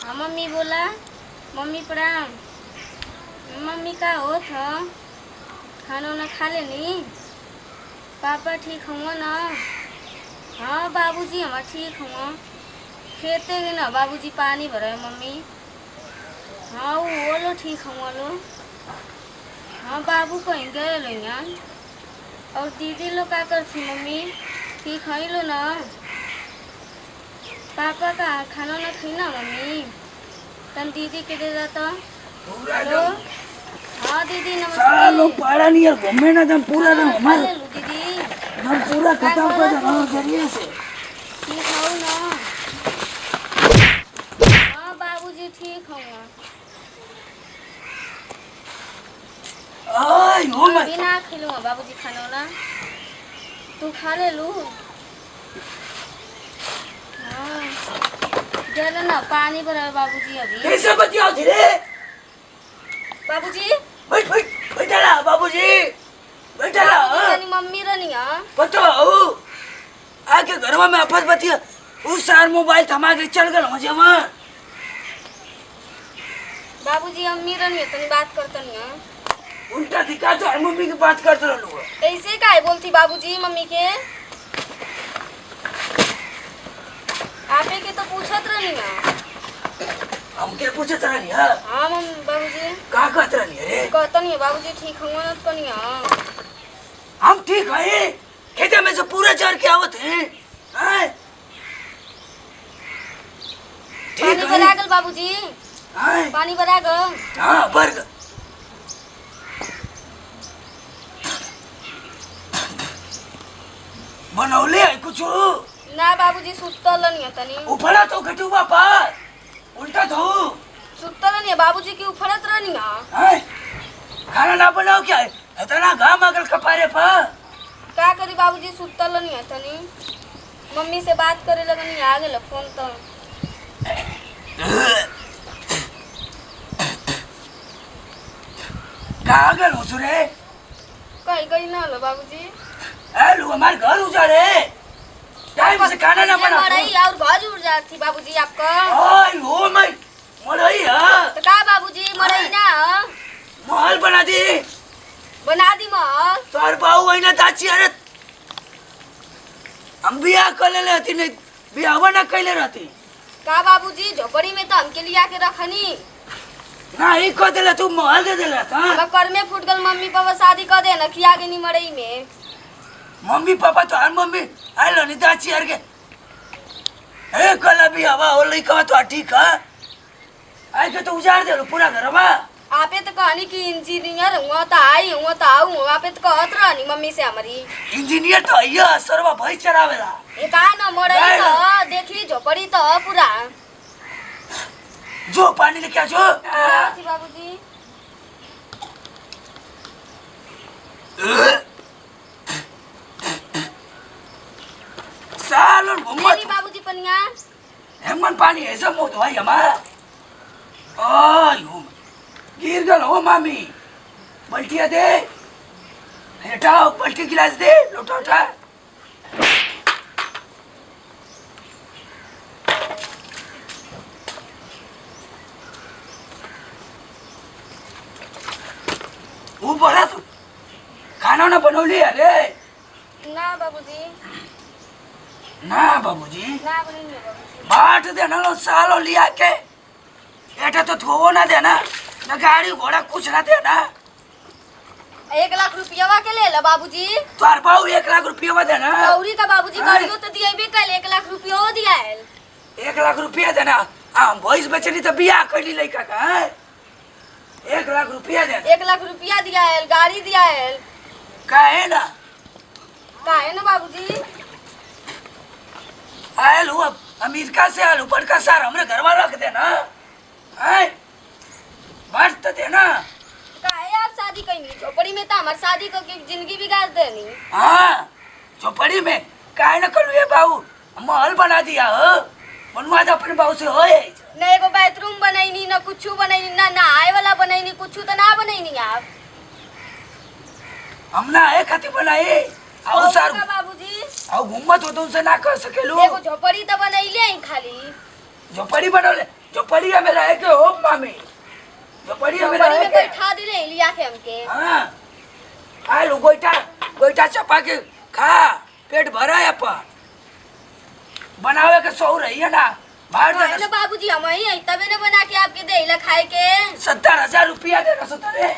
हाँ मम्मी बोला। मम्मी प्रणाम। मम्मी का हो था? खाना वाना खा लेनी? पापा ठीक हुआ ना? हाँ बाबूजी हमारा ठीक हुआ। खेते गए ना बाबूजी पानी भरे मम्मी। हाँ वो लो ठीक हुआ लो। हाँ बाबू कहीं गए लो यार। और दीदी लोग क्या करती मम्मी? ठीक है लो ना? पापा का खाना ना खी ना मम्मी? तन दीदी के दे देता। हेलो हाँ दीदी नमस्ते। सालो पाड़ा नहीं यार घूमे ना जब पूरा ना खा ले लो दीदी। हम पूरा खत्म कर देना जरिए से। ठीक हो ना? हाँ बाबूजी ठीक हुआ। आय हो मत अभी ना खिलूँगा बाबूजी खाना ना। तू खा ले लू। हाँ जल ना पानी भरा बाबूजी अभी। कैसे बतियाओ धीरे बाबूजी बैठ बैठ बैठा ला बाबूजी बैठा ला बाबूजी मम्मी रनी है। पता हो आके घर में आपस बतिया उस सार मोबाइल थमा के चल गए मुझे वहाँ बाबूजी अम्मी रनी है तनी बात करता नहीं है। उल्टा दिखा तो मम्मी की बात करते रहो। ऐसे का है बोलती बाबूजी मम्मी के? आपे के तो पूछत रही है। हम क्या पूछे तरह नहीं है? हाँ मम बाबूजी कहाँ कहते रही है? कहता नहीं है बाबूजी ठीक हुआ ना तो नहीं है। हम ठीक है खेते में से पूरे चढ़ के आवत हैं पानी भरा गल बाबूजी। हैं पानी भरा गल। हाँ बर्ग बनौले है कुछ ना बाबूजी सुतल नहीं है तनी। उफड़ा तो घटू बापा उल्टा तो सुतल नहीं है बाबूजी की उफड़त रहनी है। हैं खाना ना बनाओ क्या है इतना घाम अगल कपारे पर का करी बाबूजी सुतल नहीं है तनी। मम्मी से बात करे लगनी आ गए फोन तो। कहाँ गए हुसुरे? कहीं कहीं ना लो बाबूजी। ए लो हमारे घर उजाड़े टाइम से खाना ना बना मरई और घर उड़ जाती बाबूजी आपका। ओए हो मैं मरई है तो का बाबूजी मरई ना महल बना दी बना दी महल। तोर बाऊ वही ना दाची अरे हम बियाह कर ले रहती नहीं बियाह ना कैले रहती का बाबूजी झोपड़ी में तो हमके लिया के रखनी ना ही कह देला तू महल दे देला था अब कर में फूट गल मम्मी पापा शादी कर दे ना किया के नहीं मरई में। मम्मी पापा तो हर मम्मी आइलो नहीं दाची अर के ए कल भी हवा हो लई का तो ठीक है आई के तो उजाड़ दे लो पूरा घर में। आपे तो कहनी कि इंजीनियर हुआ तो आई हुआ तो आऊ आपे तो कहत रहनी मम्मी से हमारी इंजीनियर तो आइया सरवा भाई चरावेला ए का न मरई तो देखी झोपड़ी तो पूरा जो पानी लेके आ जो बाबूजी। सालों घुमत बाबूजी पनिया हेमन पानी ऐसा मुंह धोई हमारा ओय हो गिर गल हो मामी बल्टिया दे हटाओ बल्टी गिलास दे लोटा उठा वो बोला तू खाना ना बनौली अरे ना बाबूजी ना बाबूजी ना बनी बाबूजी। बाट देना लो सालो लिया के एटा तो थोवो ना देना न गाड़ी घोड़ा कुछ ना देना। 1 लाख रुपया के ले ला बाबूजी। तोर बाऊ 1 लाख रुपया देना गौरी का बाबूजी गाड़ियों तो दिया भी कल 1 लाख रुपया दिया है। 1 लाख रुपया देना हम भैंस बेचनी तो बियाह कैली लइका का 1 लाख रुपया देना 1 लाख रुपया दिया है गाड़ी दिया है काहे ना काहे ना बाबूजी। आयल हुआ अमेरिका से आलू बड़का सार हमरे घर में रख देना है बात तो देना। काहे आप शादी कहीं झोपड़ी में तो हमारी शादी को जिंदगी बिगाड़ देनी। हाँ झोपड़ी में काहे ना करू ये बाऊ महल बना दिया हो मनवा तो अपने बाऊ से हो न एगो बाथरूम बनैनी न कुछ बनैनी ना नहाए वाला बनैनी कुछ तो ना बनैनी आप। हम ना है खाती बनाई आओ सार बाबूजी आओ घुम्मत हो तुमसे ना कर सकेलू एगो झोपड़ी तो बनैले ही खाली झोपड़ी बनौले झोपड़िया में रह के हो मामी, झोपड़िया में रह के बैठा दिले लिया के हमके। हाँ आए लो गोईठा, गोईठा चपा के खा, पेट भरा है अपन, बनावे के सौ रही है ना बाहर है ना बाबूजी, हम ही हैं तबे ने बना के आपके देला खाए के। 70,000 रुपया देना सो तेरे,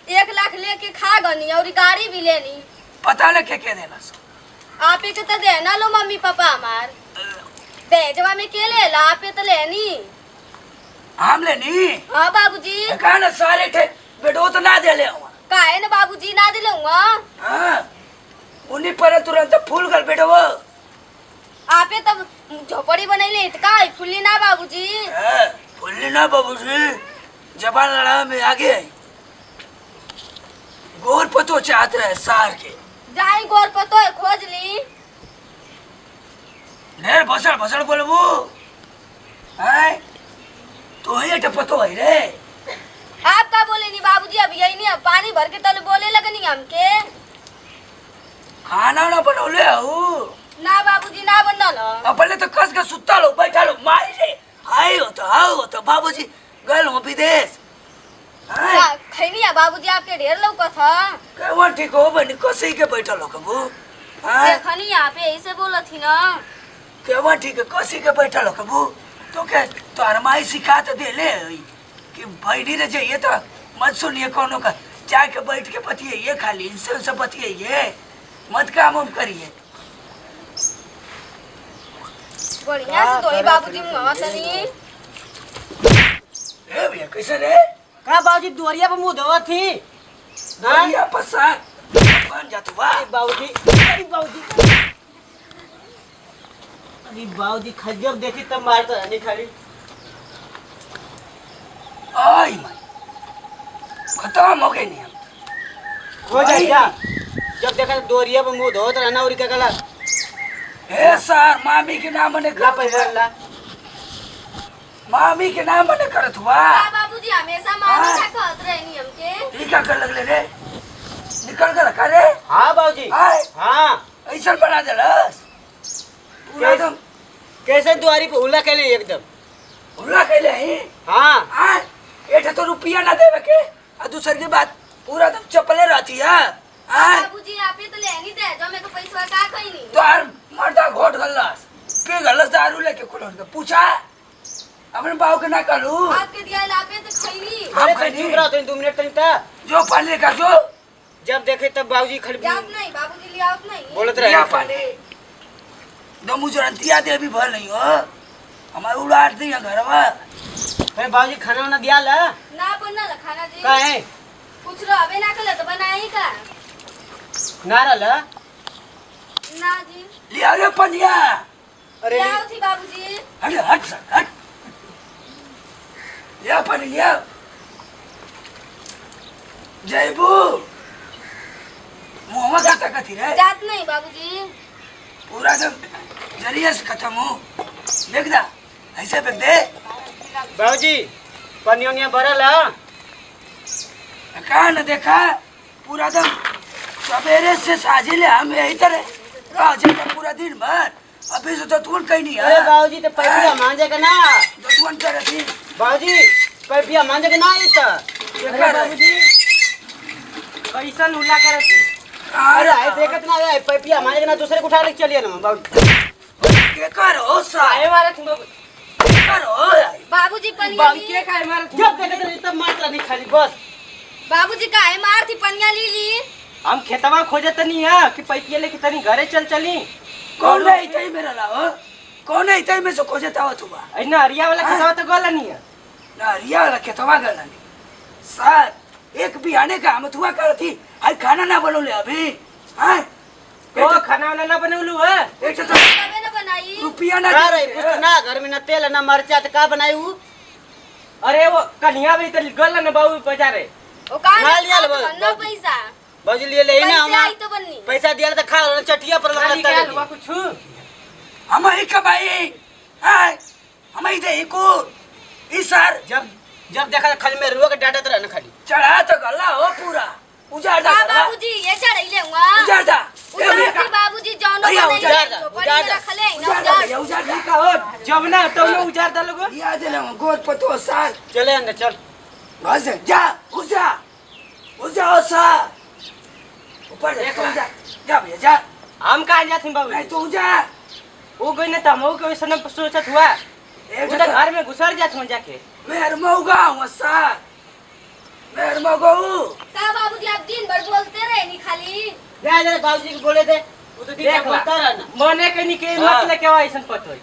1 लाख लेके खा गनी और गाड़ी भी लेनी। पता नहीं क्या देना सो। आप के तो देना लो मम्मी पापा हमार दहेजवा में के लेला, आप तो लेनी। हम लेनी हाँ बाबूजी। कहा ना सारे थे बेटो तो ना दे ले हुआ। काहे ना बाबूजी ना दिलूंगा। हाँ उन्हीं पर तुरंत फूल कर बेटो वो। आपे तब झोपड़ी बनैले इटका फुल्ली ना बाबूजी। फुल्ली ना बाबूजी, जबान लड़ा में आगे आई। गोर पतो चाहते रहे सार के। जाई गोर पतो है खोज ली। ढेर भसड़ भसड़ बोलबू, हैं? तो ही एक पतो है रे। आप का बोले नहीं बाबूजी, अब यही नहीं, अब पानी भर के तले बोले लगनी हमके। खाना ना बनौले हूँ ना बाबूजी ना बनल। अपने तो कस के सुता लो बैठा लो मारी रे। आई हो तो आओ हो तो बाबूजी गल हो विदेश। खैनी है बाबूजी आपके ढेर लौका था। कहवा ठीक हो बनी कसी के बैठा लो कबू। देखनी यहाँ पे ऐसे बोला थी ना। कहवा ठीक है कसी के बैठा लो कबू। तो के तो अरमाई सिखा तो दे ले कि भाई नहीं रह जाइए तो मत सुनिए कोनो का जाके बैठ के बतिए ये खाली इनसे उनसे बतिए ये मत काम उम करिए। बढ़िया से तो बाबूजी मुँह तनी। ए भैया कैसे रे? का बाबूजी दुआरिया पे मुंह धोवा थी। दुआरिया पर साथ बन जा तू वाह। बाबूजी अरे बाबूजी खजब देखी तब मारता नहीं खाली। आई माय खत्म हो गई नहीं हो जाएगा जब देखा दुआरिया पे मुंह धोत रहना और क्या कला। ए सर मामी के नाम ने ला पैसा ला। मामी के नाम ने करत हुआ। बाबूजी हमेशा मामी का कहत रहनी हमके। ठीक है कर लगले रे निकल कर रखा रे। हाँ बाबूजी हाँ ऐसा बना देलस पूरा एकदम कैसे दुआरी पे उल्ला के लिए एकदम उल्ला कैले ही। हाँ हाँ एठे तो रुपया ना देवे के और दूसर की बात पूरा एकदम चपले रहती है। हाँ बाबूजी आप ही तो लेनी दे जो मेरे को पैसा का कहीं नहीं। तो यार मर्दा घोट गल्लास पे गल्लास दारू लेके खुलन के पूछा अपने बाबू के ना करू। आपके दिया लापे तो खैनी। अरे तो चुप रहो तुम 2 मिनट तक था जो पानी का जो जब देखे तब बाबूजी खड़ याद नहीं बाबूजी लिया नहीं। बोलत लिया रहे पानी दमू जरंतिया दे भी भर नहीं हो हमारे उड़ाट दिया घरवा। अरे बाबूजी खाना ना दिया ला ना बनना ला खाना जी। का है कुछ रो अबे ना कल तो बनाई का ना रहा ना जी। लिया रे पनिया। अरे क्या थी बाबूजी? अरे हट सर हट लिया पानी लिया जयबू मुँह का तक थी रे जात नहीं बाबूजी। पूरा तो जरिए से खत्म हो देख दा ऐसे फेंक दे। बाबूजी पनिया उनिया भरल है कहा न देखा पूरा दम सवेरे से साजिले हम यही तरह रह जाते पूरा दिन भर। अभी से तो तुम कहीं नहीं अरे बाबूजी तो पैपिया मांजे का ना तुम कर रही बाबूजी पैपिया मांजे का ना आई तो अरे बाबूजी पैसा उल्ला करे तू अरे आए देखत ना आए पैपिया मांजे का ना दूसरे को उठा ले चलिए ना बाबूजी के करो आए मारे तुम करो बाबूजी पनिया बाबूजी ली। के खाए मारे जब देखत नहीं तब मारता नहीं खाली बस बाबूजी का है मार थी पनिया ली ली। हम खेतवा खोजत नहीं है कि पैपिया लेके तनी घरे चल चली। कौन है इतई में रला हो कौन है इतई में से खोजता हो तुम ऐना हरिया वाला खेतवा तो गला नहीं है ना रिया वाला खेतवा गलनी सर एक बिहाने का हम तुआ कर थी हाय खाना ना बनोले अभी हाय ओ खाना वाला ना बनौलू है एक तो तबे ना बनाई। रुपया ना का रे कुछ ना घर में ना तेल ना मरचा तो का बनाई हूँ। अरे वो कन्या भी तो गल ना बाबू बाजारे ओ का खा लिया ले ना पैसा बाबूजी लिए ले ना पैसे हमार आई तो बननी। पैसा दिया तो खा लो चटिया पर लगता है कुछ हम ही कमाई हाय हम ही दे को इस सर जब जब देखा खाली में रुआ के डांटत रहा ना खाली चढ़ा तो गला हो पूरा उजाड़ दा हाँ गला बाबूजी ये चढ़ ले हुआ। उजाड़ दा उजाड़ बाबूजी जौनो भैया, बनाई उजाड़ है, दो, चौपड़ी उजाड़ में दो। रखले है ना उजाड़ उजाड़। भैया, उजाड़ ठीक है हो जब ना तो ना उजार दलोगो याद है ना गोद पतो सार चले अंदर चल बस जा उजा उजा सा ऊपर देख जा ला। जा भैया जा हम कहाँ जाते बाबू नहीं तो उजा वो गई ना तमो के वैसे न सोचत हुआ एक वो तो घर में घुसर जात हो जाके मेर मौगा हूँ सार मेर मौगा हूँ का बाबूजी आप दिन भर बोलते रहे नहीं खाली। जा जरा बाबूजी को बोले थे वो तो दिन देख ला। बोलता रहना मने के नहीं के मतलब क्या ऐसा पत होई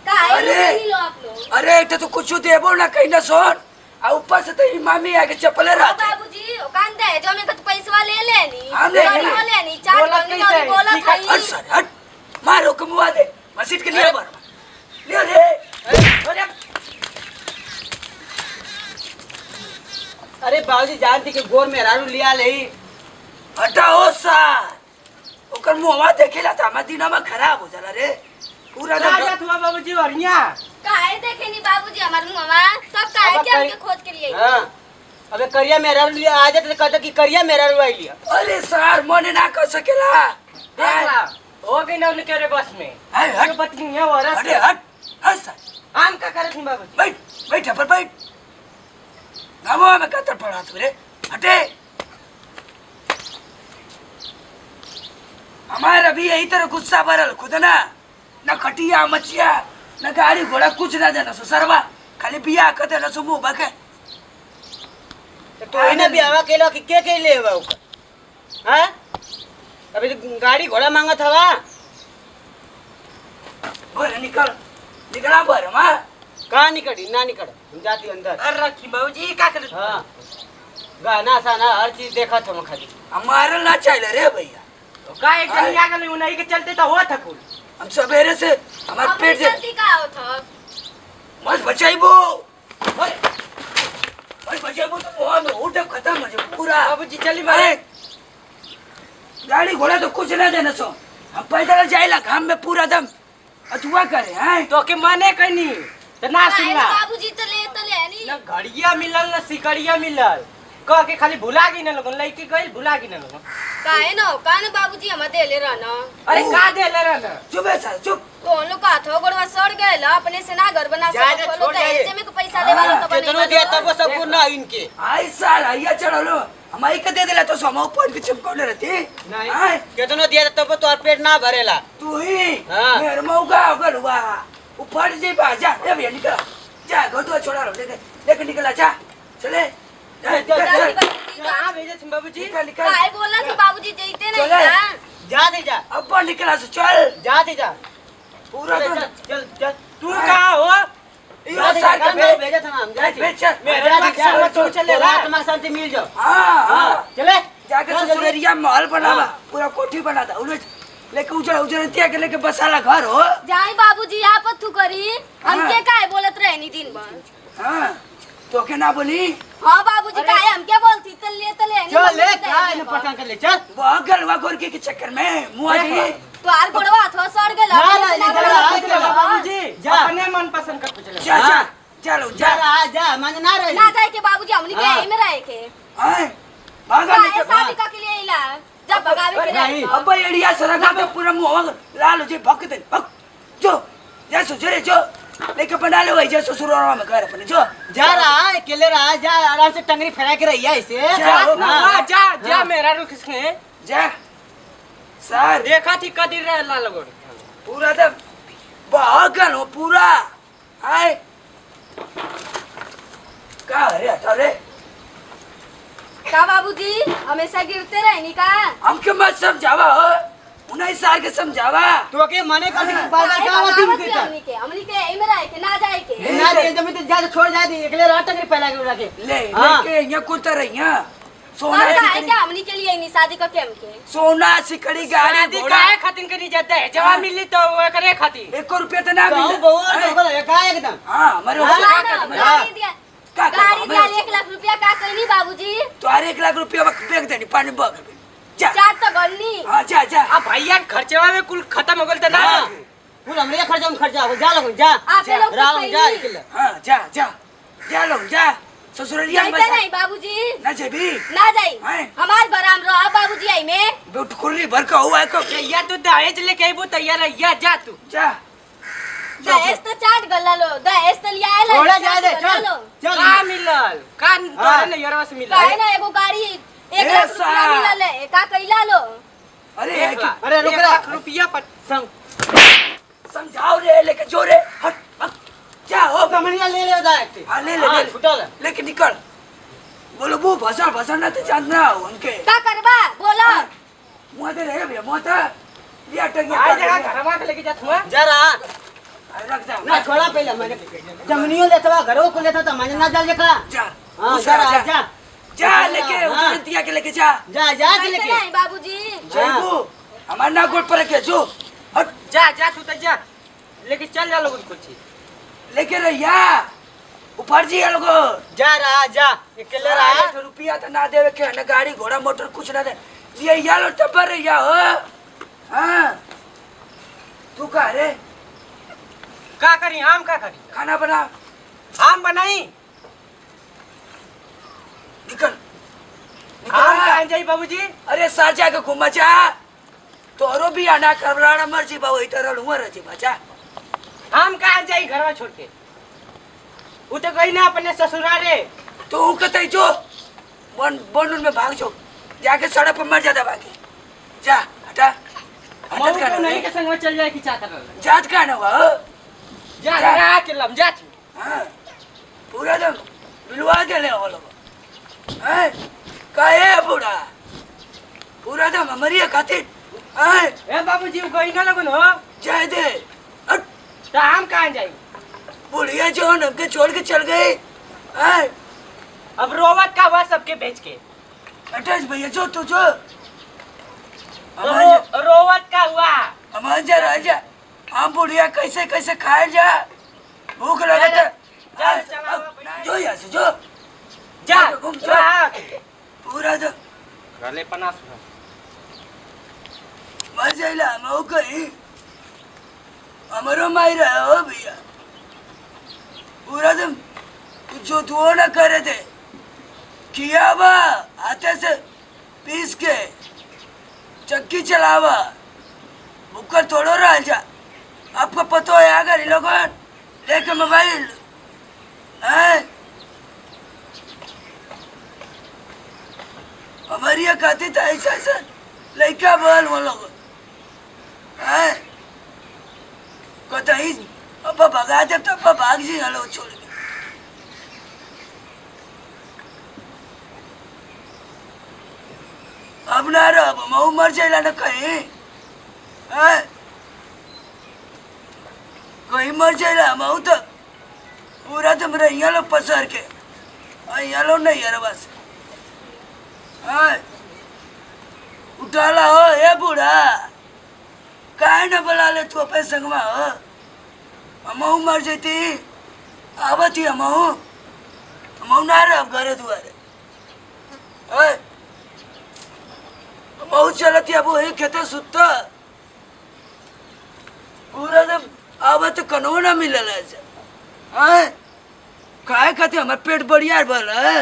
का है अरे। नहीं लो आप लोग। अरे एक तो कुछ देबो ना कहीं ना सोन आ ऊपर से तेरी मामी आके चप्पले हाँ रहते बाबूजी ओ कान दे जो में तो पैसा ले लेनी। हाँ, ले गाड़ी लेनी। हो लेनी चार बोला गाड़ी कैसे? और बोला ठीक है, था हट ही। सर हट मारो कमुआ दे मस्जिद के लिए अरे। बर ले रे अरे अरे बाबूजी जानती के गोर में रानू लिया ले हटाओ सर ओकर मुंहवा देखेला था हमार दिनमा खराब हो जाला रे पूरा जा ना जा तुआ बाबूजी बढ़िया काहे देखे नहीं बाबूजी हमार मुंहवा सब काहे अब के हमके कहीं- खोज के लिए। हां अबे करिया मेरा लिया आ जाते कहता कि करिया मेरा रुआई लिया अरे सर मने ना कर सकेला देख ला हो गई ना उनके रे बस में हाय, हट। जो पत्नी है वो रस अरे हट हट सर आम का करत नहीं बाबूजी बैठ बैठ पर बैठ गामो में कतर पड़ा तू रे हटे हमारा भी यही तरह गुस्सा भरल खुद ना न खटिया मचिया न गाड़ी घोड़ा कुछ ना देना सो सरवा खाली बिया कते न सो मुंह बके तो इने भी आवा केला कि के ले बा ओकर हां अबे तो गाड़ी घोड़ा मांगत हवा बोल निकल निकला बर मां कहां निकड़ी ना निकड़ हम जाती अंदर अरे रखी बाबूजी का कर हां गाना साना हर चीज देखत हम खाली हमारा ना चाहिए रे भैया का एक जन आ गल उन्हीं के चलते तो होत कुल हम सवेरे से हमारे अपनी पेट से गलती का हो था। मत बचाइबो मत बचाइबो तो मुंह में उठ खत्म हो जाए पूरा बाबूजी चली अरे मारे गाड़ी घोड़ा तो कुछ ना देना सो हम पैदल जाइला घाम में पूरा दम अथुआ करे हैं तो के माने कनी तो ना काहे सुनला बाबूजी तो ले नहीं। ना घड़िया मिलल ना सिकड़िया मिलल कह के खाली भुला गी ना लोगन लइकी गइल भुला गी ना लोगन काहे न काने बाबूजी हम देले रहना। अरे का दे ले रहना चुप है सर चुप कौन लोग का था गोड़वा सड़ गए अपने से ना घर बना जा दे, सको छोड़ लोग जाइए। ऐसे में को पैसा दे वाला तो बने कितनो दिया तब सब गुण ना इनके आई साल आइया चढ़लो हमारी का दे देला तो समो पॉइंट के चिपकौले रहती नहीं आय, कितनो दिया तब तो पेट ना भरेला तू ही हाँ। मेरे मौका अगर हुआ ऊपर जी बाजा ए भैया निकल जा घर तो छोड़ा रहो लेके निकला जा चले जा, जा, जा, जा, जा, कहां भेजे तुम बाबूजी निकल निकल काहे बोला कि बाबूजी जईते नहीं चले। ना। जा दे जा अब निकला से चल जा दे जा पूरा चल तो चल चल तू कहां हो यो सार के मैं भेजा था हम जा भेज चल मैं जा दे जा तू चले ला तुम्हारे साथ मिल जाओ हाँ हाँ चले जाके चल, ससुरेरिया महल बनावा हाँ। पूरा कोठी बना था उन्हें लेके उजड़ उजड़ तिया के लेके बसाला घर हो जाई बाबूजी आप तू करी हम हाँ। के काहे बोलत रहे नी दिन भर। हाँ तो के ना बोली हां बाबूजी अरे। काहे हम क्या बोलती तल ले चल ले क्या इन पटान कर ले चल वो गलवा गोरकी के चक्कर में मुआ देख जी तो आर गोड़वा थो सड़ गेल ना, ना, ना, ना, ना, बाबूजी जा अपने मन पसंद का कुछ ले जा जा हाँ। चलो जा जा रहा जा मन ना रही ना जाए के बाबूजी हमनी के हाँ। यही में रहे के आए भागा काहे लेके शादी का के लिए इला जब भगावे के नहीं। रहे अब एड़िया सरगा पे पूरा मुंह लाल हो जाए भक दे भक जो जा ससुरे जो लेके बना ले वही जा ससुरवा में घर अपने जो जा रहा है अकेले रहा जा आराम से टंगरी फैला के रही है इसे जा, हाँ, जा जा हाँ। मेरा रुख किसने जा सर देखा थी कदी रे लाल गोड़ पूरा तो बहगन हो पूरा आए का रे हटा रे का बाबूजी हमेशा गिरते रहे नी का हमके मत समझावा हो उन्हीं साल के समझावा तो के मने का हाँ। बात काहे का भगावत होती है हमनी के यही में रहे के ना जाए के ना दे जब तो जा छोड़ जा दे अकेले रहा टंगरी फैला के रखे ले हाँ। लेके यहाँ कुर्ता रही हैं सोना और काहे सिकड़ी क्या हमनी के लिए नहीं शादी का केम के सोना सिकड़ी गाड़ी शादी घोड़ा काहे खातिर करी जाता है जवाब मिली तो वो करे खातिर 1 रुपया तो ना कहूं मिला बहुत हैं? तो का एकदम हाँ हमारे हाँ, वहाँ ना, से ना, गाड़ी दिया का गाड़ी दिया 1 लाख रुपया का कहनी बाबूजी तुम्हारे 1 लाख रुपया बेच देनी पानी बग जा चार तो गन्नी हाँ जा जा अब भैया खर्चवा में कुल खत्म हो गल त ना हाँ कुल हमरे खर्चा में खर्चा हो जा लगो जा आप लोग राम तो जा पहली- अकेले हाँ जा जा जा लोग जा ससुरलिया में जाइते नहीं बाबूजी ना जेबी ना जाई हैं? हमार बराम रह बाबूजी आई में बेट खुरली भर का हुआ है को या तू दहेज लेके आइबू तैयार है या जा तू जा दहेज तो चाट गल्ला लो दहेज तो लिया आयल थोड़ा जा दे चल चल का मिलल कान तोरे ने यरवा से मिलल काहे ना एगो गाड़ी 1 लाख रुपया मिलल है का कइला लो अरे एक लाख, अरे रुक एक रा। लाख रुपया पर समझाओ रे लेके जो रे हट हट जा हो कमरिया ले ले दाए हाँ ले ले ले छुटल लेके निकल बोलो वो भसा ना तो जानना उनके का करबा बोलो मुँह दे रहे भैया मुँह था लिया टंगे आज जगह घरवा के लेके जात हुआ जरा रख जा ना छोड़ा पहले मैंने जमनियो लेतवा घरो को लेता तो मैंने ना जल देखा जा हां उस जा जरा जा जा लेके हाँ। उधर दिया के लेके जा जा जा के जाइते लेके नहीं बाबूजी जेबू हमार ना गोड़ पर के जो हट जा जा तू तो जा लेके चल जा लोगन कुछ लेके रहिया ऊपर जी लोगो जा रहा जा अकेले रहा रुपया तो ना देवे के ना गाड़ी घोड़ा मोटर कुछ ना दे ये यालो टप्पर रहिया हो हाँ तू कह रे का करी हम का करी खाना बना हम बनाई निकल हम निकल कहाँ जाई बाबूजी अरे सार जाके घूमा जा तोरो भी आना करवराना मर्जी बाबू इधर लूंगा रजी बचा हम कहाँ जाई घरवा छोड़ के वो तो गई ना अपने ससुराले तो हूँ कतई जो बन में भाग जो जाके सड़क पर मर जाता बाकी जा हटा मऊ हटत का तो ना नहीं के संग में चल जाए की चाहता रहल जात का ना हुआ हो? जा जा। जा के लम जा तू हाँ पूरा दम बिलवा के ले वो लोग हैं काहे बूढ़ा पूरा दम हमारी खातिर हैं ए बाबूजी वो गई ना लगन हो जाए दे हट तो हम कहाँ जाई बुढ़िया जो हमके छोड़ के चल गई हैं अब रोवत का हुआ सबके भेज के अटैच भैया जो तू जो रोवत का हुआ हमारे जा राजा हम बुढ़िया कैसे कैसे खाए जा भूख लगा था जा, चला, जो यहाँ से जो जा घूम जा पूरा तो गले पनास मर जाइला हम कहीं हमारो माई रहा हो भैया पूरा तुम जो तू ना करे थे किया बा हाथे से पीस के चक्की चलावा बुकर थोड़ो रह जा आपको पता है अगर इन लोगों लेके मोबाइल हैं हमारी ये कहती था ऐसा ऐसा लड़का बोल वो लोग हैं कतई अब भगा जब तब भाग जी हलो छोड़ के अब ना रह अब मऊ मर जाइला ना कहीं हैं कहीं मर जाइला मऊ तो पूरा तुम रहिया लो पसर के यहाँ लो नहीं यार बस हैं उठाला हो ए बूढ़ा काहे न बुला ले तू अपने संगमा हो हमहू मर जाती आवती हमहू ना रह घरे दुआरे हमहू चलती अब वही खेते सुता पूरा जब आवत कनो ना मिलल ऐसे हैं काहे खाते हमार पेट बढ़िया भल है